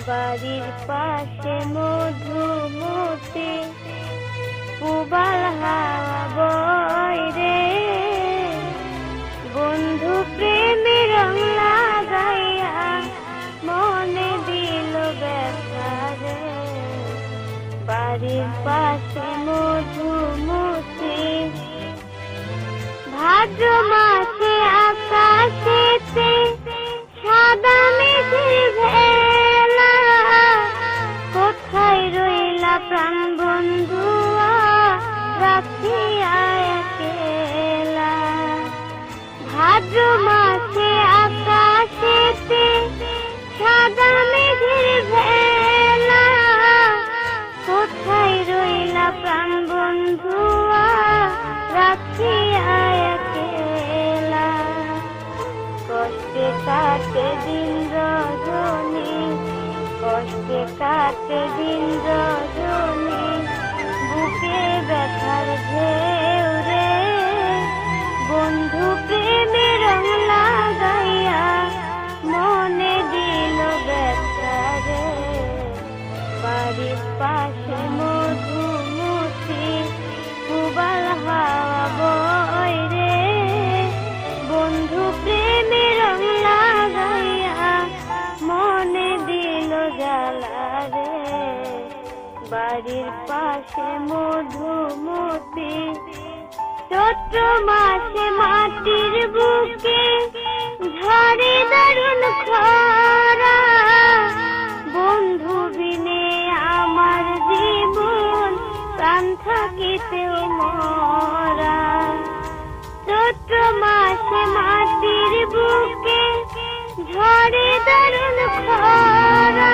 বাড়ির পাশে মধুমতি পুবাল হাওয়া বয় রে, বন্ধু প্রেমে রং লাগাইয়া মনে দিল ব্যথা রে। বাড়ির পাশে মধুমতি ভাদ্র মাসে আকাশেতে সাদা মেঘের ভেলা, কোথায় রইলা প্রাণ বন্ধুয়া রাখিয়া একলা। ভাদ্র মাসে আকাশেতে সাদা মেঘের ভেলা, কোথায় রইলা প্রাণ বন্ধুয়া রাখিয়া একলা। কষ্টে কাটে দিন রজনী, কষ্টে কাটে দিন রজনী, বুকে ব্যথার ঢেউ রে, বন্ধু প্রেমে রং লাগাইয়া মনে দিল ব্যথা রে। বাড়ির পাশে মধুমতি পুবাল হাওয়া বয় রে, বন্ধু প্রেমে রং লাগাইয়া মনে দিল জ্বালা রে। বাড়ির পাশে মধুমতি চৈত্র মাসে মাটির বুকে ঝরে দারুণ খরা, বন্ধু বিনে আমার জীবন প্রাণ থাকিতেও মরা। চৈত্র মাসে মাটির বুকে ঝরে দারুণ খরা,